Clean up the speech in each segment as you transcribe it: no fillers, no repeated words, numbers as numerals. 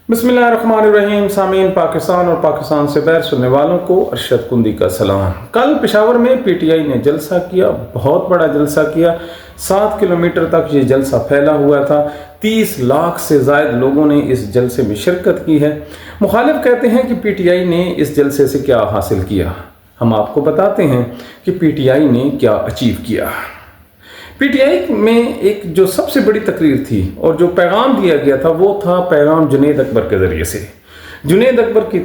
बिस्मिल्लाहिर्रहमानिर्रहीम। सामीन, पाकिस्तान और पाकिस्तान से बाहर सुनने वालों को अरशद कुंदी का सलाम। कल पेशावर में पीटीआई ने जलसा किया, बहुत बड़ा जलसा किया। 7 किलोमीटर तक ये जलसा फैला हुआ था। 30 लाख से ज़ायद लोगों ने इस जलसे में शिरकत की है। मुखालिफ कहते हैं कि पीटीआई ने इस जलसे से क्या हासिल किया। हम आपको बताते हैं कि पीटीआई ने क्या अचीव किया। पीटीआई में एक जो सबसे बड़ी तकरीर थी और जो पैगाम दिया गया था वो था पैगाम जुनैद अकबर के ज़रिए से। जुनैद अकबर की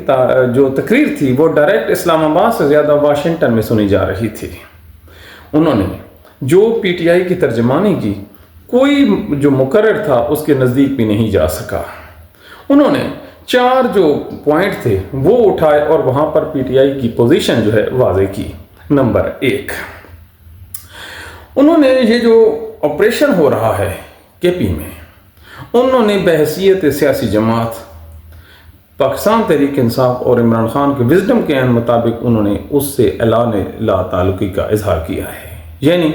जो तकरीर थी वो डायरेक्ट इस्लामाबाद से ज़्यादा वाशिंगटन में सुनी जा रही थी। उन्होंने जो पीटीआई की तर्जमानी की, कोई जो मुकर्रर था उसके नज़दीक भी नहीं जा सका। उन्होंने 4 जो पॉइंट थे वो उठाए और वहाँ पर पीटीआई की पोजीशन जो है वाज़े की। नंबर 1, उन्होंने ये जो ऑपरेशन हो रहा है केपी में, उन्होंने बहैसियत सियासी जमात पाकिस्तान तहरीक इंसाफ और इमरान खान के विजडम के मुताबिक उन्होंने उससे ऐलान ला ताल्लुकी का इजहार किया है। यानी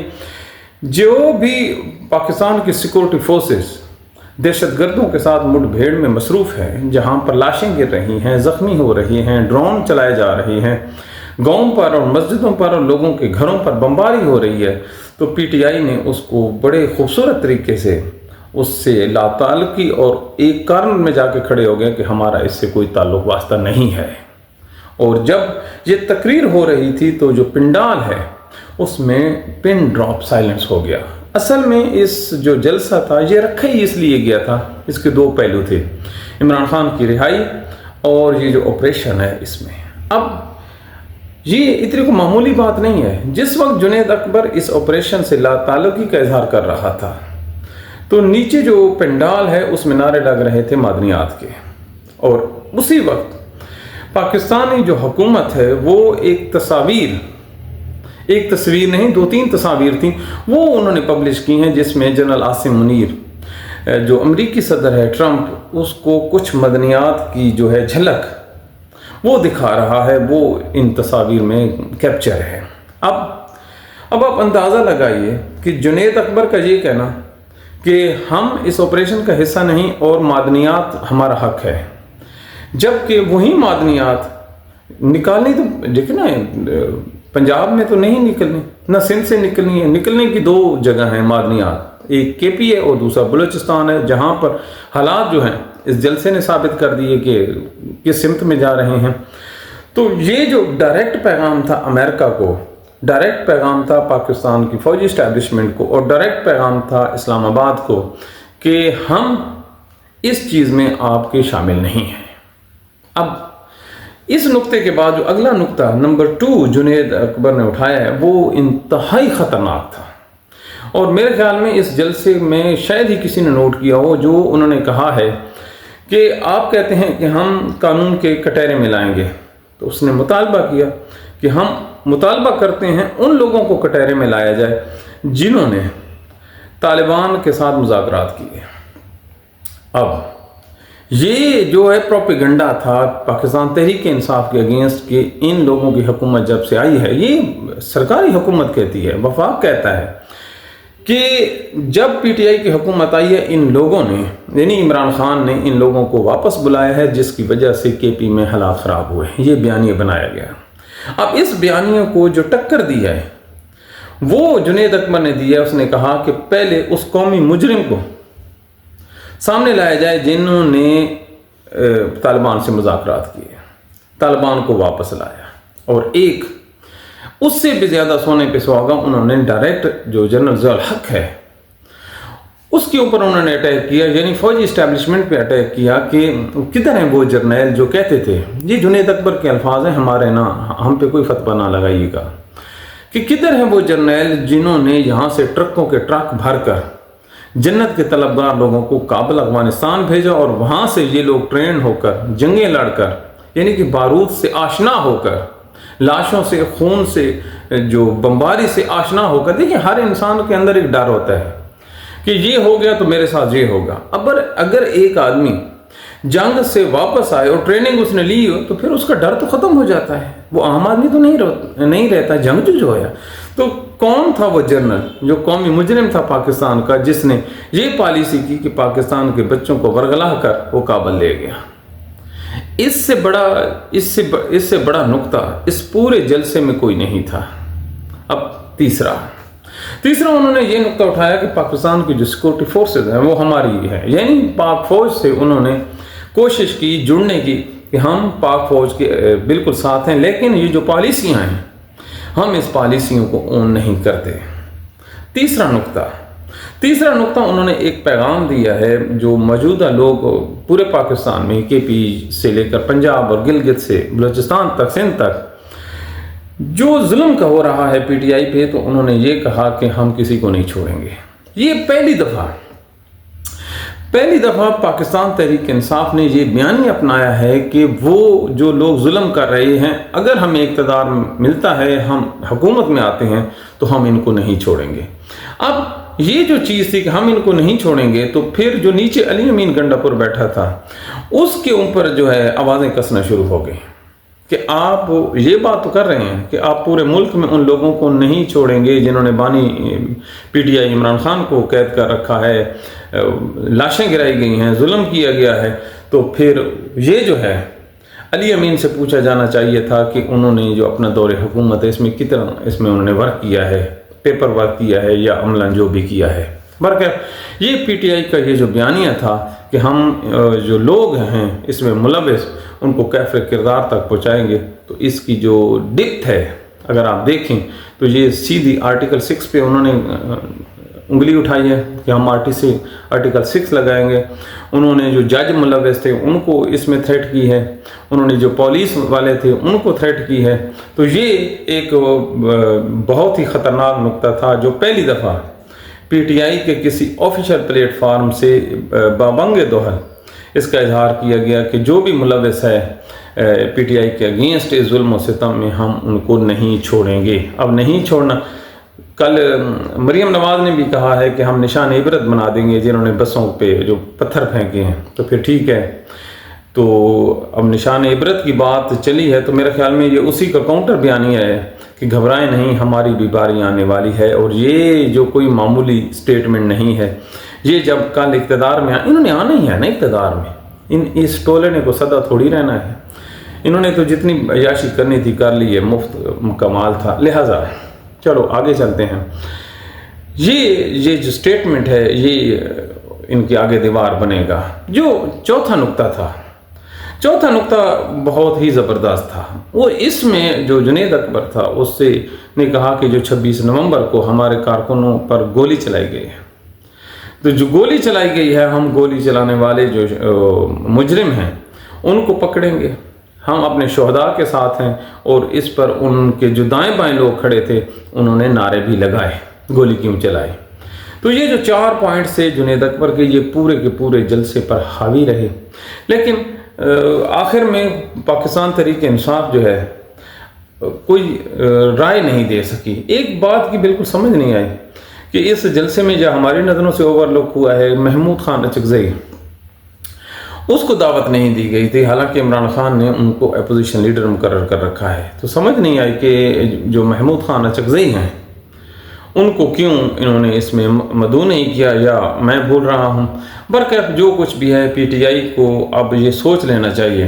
जो भी पाकिस्तान की सिक्योरिटी फोर्सेस दहशतगर्दों के साथ मुठभेड़ में मसरूफ़ है, जहाँ पर लाशें गिर रही हैं, ज़ख्मी हो रही हैं, ड्रोन चलाए जा रहे हैं, गाँव पर और मस्जिदों पर और लोगों के घरों पर बमबारी हो रही है, तो पीटीआई ने उसको बड़े खूबसूरत तरीके से उससे लाताल्लुकी और एक कारण में जाके खड़े हो गए कि हमारा इससे कोई ताल्लुक वास्ता नहीं है। और जब ये तकरीर हो रही थी तो जो पिंडाल है उसमें पिन ड्रॉप साइलेंस हो गया। असल में इस जो जलसा था ये रखा ही इसलिए गया था, इसके 2 पहलू थे, इमरान खान की रिहाई और ये जो ऑपरेशन है इसमें। अब ये इतनी को मामूली बात नहीं है। जिस वक्त जुनैद अकबर इस ऑपरेशन से लाताल्लुकी का इजहार कर रहा था तो नीचे जो पंडाल है उसमें नारे लग रहे थे मादनियात के, और उसी वक्त पाकिस्तानी जो हुकूमत है वो एक तस्वीर नहीं 2-3 तस्वीर थी वो उन्होंने पब्लिश की हैं, जिसमें जनरल आसिम मुनीर जो अमरीकी सदर है ट्रंप, उसको कुछ मदनियात की जो है झलक वो दिखा रहा है, वो इन तस्वीर में कैप्चर है। अब आप अंदाज़ा लगाइए कि जुनैद अकबर का ये कहना कि हम इस ऑपरेशन का हिस्सा नहीं और मादनियात हमारा हक है, जबकि वही मादनियात निकालनी तो देखिए ना, पंजाब में तो नहीं निकलनी, ना सिंध से निकलनी है। निकलने की 2 जगह हैं मादनियात, एक केपी है और दूसरा बलूचिस्तान है, जहाँ पर हालात जो हैं इस जलसे ने साबित कर दिए कि किस सिमत में जा रहे हैं। तो ये जो डायरेक्ट पैगाम था अमेरिका को, डायरेक्ट पैगाम था पाकिस्तान की फौजी इस्टेब्लिशमेंट को, और डायरेक्ट पैगाम था इस्लामाबाद को कि हम इस चीज़ में आपके शामिल नहीं हैं। अब इस नुक्ते के बाद जो अगला नुक्ता नंबर 2 जुनैद अकबर ने उठाया है वो इंतहाई ख़तरनाक था, और मेरे ख्याल में इस जलसे में शायद ही किसी ने नोट किया हो। जो उन्होंने कहा है कि आप कहते हैं कि हम कानून के कटहरे में लाएंगे, तो उसने मुतालबा किया कि हम मुतालबा करते हैं उन लोगों को कटहरे में लाया जाए जिन्होंने तालिबान के साथ मुज़ाकरात किए। अब ये जो है प्रोपेगेंडा था पाकिस्तान तहरीक इंसाफ के अगेंस्ट कि इन लोगों की हुकूमत जब से आई है, ये सरकारी हुकूमत कहती है, वफाक कहता है कि जब पीटीआई की हुकूमत आई है इन लोगों ने, यानी इमरान खान ने इन लोगों को वापस बुलाया है, जिसकी वजह से केपी में हालात ख़राब हुए। ये बयानिया बनाया गया। अब इस बयानिया को जो टक्कर दी है वो जुनैद अकबर ने दी है। उसने कहा कि पहले उस कौमी मुजरिम को सामने लाया जाए जिन्होंने तालिबान से मुज़ाकरात किए, तालिबान को वापस लाया, और एक उससे भी ज़्यादा सोने पे सुहागा उन्होंने डायरेक्ट जो जनरल ज़ियाउल हक है उसके ऊपर उन्होंने अटैक किया, यानी फौजी इस्टेब्लिशमेंट पे अटैक किया कि किधर हैं वो जर्नैल जो कहते थे, ये जुनैद अकबर के अल्फाज हैं, हमारे ना, हम पे कोई फतवा ना लगाइएगा, कि किधर हैं वो जर्नैल जिन्होंने यहाँ से ट्रकों के ट्रक भरकर जन्नत के तलबगार लोगों को काबुल अफगानिस्तान भेजा, और वहाँ से ये लोग ट्रेन होकर जंगें लड़कर, यानी कि बारूद से आशना होकर, लाशों से, खून से, जो बमबारी से आशना होकर। देखिए हर इंसान के अंदर एक डर होता है कि ये हो गया तो मेरे साथ ये होगा। अब अगर एक आदमी जंग से वापस आए और ट्रेनिंग उसने ली हो तो फिर उसका डर तो ख़त्म हो जाता है, वो आम आदमी तो नहीं रहता जंगजू जो है। तो कौन था वो जनरल जो कौमी मुजरिम था पाकिस्तान का, जिसने ये पॉलिसी की कि पाकिस्तान के बच्चों को वरगला कर वो काबुल ले गया। इससे बड़ा नुक्ता इस पूरे जलसे में कोई नहीं था। अब तीसरा उन्होंने ये नुक्ता उठाया कि पाकिस्तान की जो सिक्योरिटी फोर्सेज हैं वो हमारी है, यानी पाक फौज से उन्होंने कोशिश की जुड़ने की कि हम पाक फौज के बिल्कुल साथ हैं, लेकिन ये जो पॉलिसियाँ हैं हम इस पॉलिसियों को ओन नहीं करते। तीसरा नुक्ता उन्होंने एक पैगाम दिया है जो मौजूदा लोग पूरे पाकिस्तान में केपी से लेकर पंजाब और गिलगित से बलूचिस्तान तक, सिंध तक जो जुल्म का हो रहा है पीटीआई पे, तो उन्होंने ये कहा कि हम किसी को नहीं छोड़ेंगे। ये पहली दफ़ा पाकिस्तान तहरीक इंसाफ ने ये बयान अपनाया है कि वो जो लोग जुल्म कर रहे हैं, अगर हमें इक़्तिदार मिलता है, हम हुकूमत में आते हैं, तो हम इनको नहीं छोड़ेंगे। अब ये जो चीज़ थी कि हम इनको नहीं छोड़ेंगे, तो फिर जो नीचे अली अमीन गंडापुर बैठा था उसके ऊपर जो है आवाज़ें कसना शुरू हो गई कि आप ये बात तो कर रहे हैं कि आप पूरे मुल्क में उन लोगों को नहीं छोड़ेंगे जिन्होंने बानी पीटीआई इमरान खान को कैद कर रखा है, लाशें गिराई गई हैं, जुल्म किया गया है, तो फिर ये जो है अली अमीन से पूछा जाना चाहिए था कि उन्होंने जो अपना दौरे हुकूमत है इसमें कितना इसमें उन्होंने वर्क किया है, पेपर वर्क किया है या अमलन जो भी किया है। बरकर ये पीटीआई का ये जो बयानिया था कि हम जो लोग हैं इसमें मुलविस उनको कैफ़े किरदार तक पहुँचाएंगे, तो इसकी जो डिप्थ है अगर आप देखें तो ये सीधी आर्टिकल 6 पे उन्होंने उंगली उठाई है कि हम आर्टिकल 6 लगाएंगे। उन्होंने जो जज मुलविस थे उनको इसमें थ्रेट की है, उन्होंने जो पुलिस वाले थे उनको थ्रेट की है। तो ये एक बहुत ही ख़तरनाक नुक्ता था जो पहली दफ़ा पीटीआई के किसी ऑफिशियल प्लेटफार्म से बाबंग दोहल इसका इजहार किया गया कि जो भी मुलविस है पीटीआई के अगेंस्ट इस जुल्म सितम में हम उनको नहीं छोड़ेंगे। अब नहीं छोड़ना, कल मरियम नवाज ने भी कहा है कि हम निशान इबरत बना देंगे जिन्होंने बसों पे जो पत्थर फेंके हैं, तो फिर ठीक है। तो अब निशान इबरत की बात चली है तो मेरे ख्याल में ये उसी का काउंटर बयानिया है कि घबराएं नहीं, हमारी भी बारी आने वाली है। और ये जो कोई मामूली स्टेटमेंट नहीं है, ये जब कल इक़्तिदार में इन्होंने आना ही है ना इक़्तिदार में, इस टोले ने को सदा थोड़ी रहना है। इन्होंने तो जितनी अयाशी करनी थी कर ली है, मुफ्त कमाल था। लिहाजा चलो आगे चलते हैं। ये जो स्टेटमेंट है ये इनके आगे दीवार बनेगा। जो चौथा नुक्ता बहुत ही ज़बरदस्त था, वो इसमें जो जुनेद अकबर था उससे ने कहा कि जो 26 नवंबर को हमारे कारकुनों पर गोली चलाई गई है, तो जो गोली चलाई गई है हम गोली चलाने वाले जो मुजरिम हैं उनको पकड़ेंगे, हम अपने शोहदा के साथ हैं। और इस पर उनके जो दाएं बाएं लोग खड़े थे उन्होंने नारे भी लगाए, गोली क्यों चलाई। तो ये जो 4 पॉइंट से जुनेद अकबर के ये पूरे के पूरे जलसे पर हावी रहे, लेकिन आखिर में पाकिस्तान तहरीक इंसाफ जो है कोई राय नहीं दे सकी। एक बात की बिल्कुल समझ नहीं आई कि इस जलसे में जो हमारी नज़रों से ओवरलुक हुआ है, महमूद खान अचकज़ई, उसको दावत नहीं दी गई थी, हालांकि इमरान खान ने उनको अपोजिशन लीडर मुकर्रर कर रखा है। तो समझ नहीं आई कि जो महमूद खान अचकज़ई हैं उनको क्यों इन्होंने इसमें मदऊ नहीं किया, या मैं भूल रहा हूँ। बरकत जो कुछ भी है पीटीआई को अब ये सोच लेना चाहिए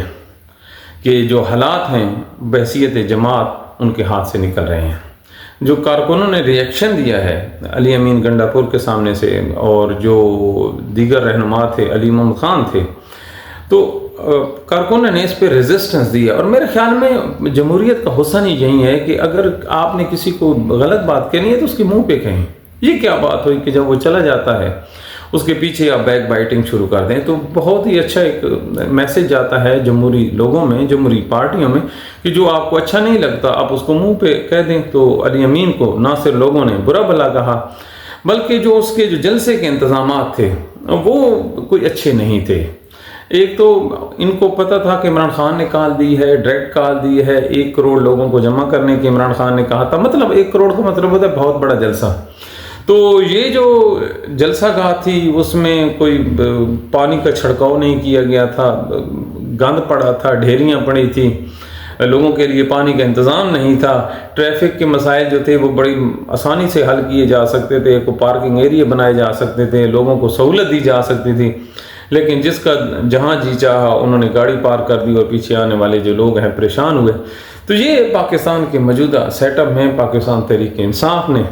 कि जो हालात हैं बहसीत जमात उनके हाथ से निकल रहे हैं। जो कारकुनों ने रिएक्शन दिया है अली अमीन गंडापुर के सामने से, और जो दीगर रहनुमा थे, अली मोहम्मद खान थे, तो कारकुनों ने इस पर रेजिस्टेंस दिया। और मेरे ख्याल में जमहूरियत का हुस्न ही यही है कि अगर आपने किसी को गलत बात कहनी है तो उसके मुंह पे कहें। ये क्या बात हुई कि जब वो चला जाता है उसके पीछे आप बैक बाइटिंग शुरू कर दें, तो बहुत ही अच्छा एक मैसेज आता है जमहूरी लोगों में, जमहूरी पार्टियों में, कि जो आपको अच्छा नहीं लगता आप उसको मुंह पे कह दें। तो अली अमीन को ना सिर्फ लोगों ने बुरा भला कहा, बल्कि जो उसके जो जलसे के इंतजामात थे वो कोई अच्छे नहीं थे। एक तो इनको पता था कि इमरान खान ने कॉल दी है, डायरेक्ट कॉल दी है 1 करोड़ लोगों को जमा करने की, इमरान खान ने कहा था, मतलब 1 करोड़ का मतलब होता है बहुत बड़ा जलसा। तो ये जो जलसा गाह थी उसमें कोई पानी का छिड़काव नहीं किया गया था, गंद पड़ा था, ढेरियाँ पड़ी थी, लोगों के लिए पानी का इंतज़ाम नहीं था। ट्रैफिक के मसाइल जो थे वो बड़ी आसानी से हल किए जा सकते थे, को पार्किंग एरिया बनाए जा सकते थे, लोगों को सहूलत दी जा सकती थी। लेकिन जिसका जहाँ जी चाहा उन्होंने गाड़ी पार कर दी और पीछे आने वाले जो लोग हैं परेशान हुए। तो ये पाकिस्तान के मौजूदा सेटअप में पाकिस्तान तहरीक इंसाफ ने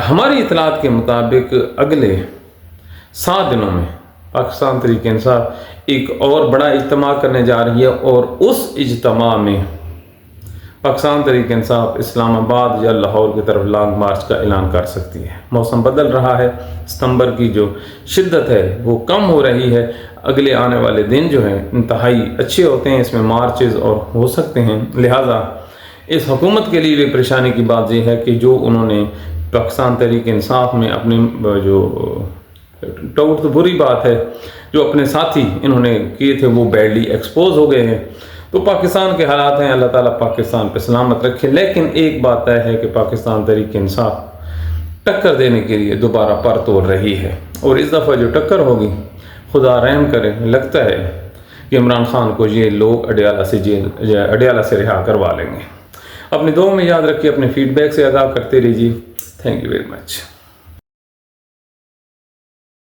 हमारी इतलात के मुताबिक अगले 7 दिनों में पाकिस्तान तहरीक इंसाफ एक और बड़ा इज्तिमा करने जा रही है और उस इज्तिमा में पाकिस्तान तहरीक इंसाफ इस्लामाबाद या लाहौर की तरफ लॉन्ग मार्च का ऐलान कर सकती है। मौसम बदल रहा है, सितंबर की जो शिद्दत है वो कम हो रही है। अगले आने वाले दिन जो हैं इंतहाई अच्छे होते हैं, इसमें मार्चेस और हो सकते हैं। लिहाजा इस हुकूमत के लिए भी परेशानी की बात यह है कि जो उन्होंने पाकिस्तान तहरीक इंसाफ में अपने जो तो बुरी बात है जो अपने साथी इन्होंने किए थे वो बैडली एक्सपोज हो गए हैं। तो पाकिस्तान के हालात हैं, अल्लाह ताला पाकिस्तान पे सलामत रखे। लेकिन एक बात तय है कि पाकिस्तान तहरीक इंसाफ टक्कर देने के लिए दोबारा पर तोड़ रही है और इस दफ़ा जो टक्कर होगी खुदा रहम करे, लगता है कि इमरान खान को ये लोग अडियाला से रिहा करवा लेंगे। अपनी दुआ में याद रखिए, अपने फीडबैक से आगाह करते रहिए। Thank you very much.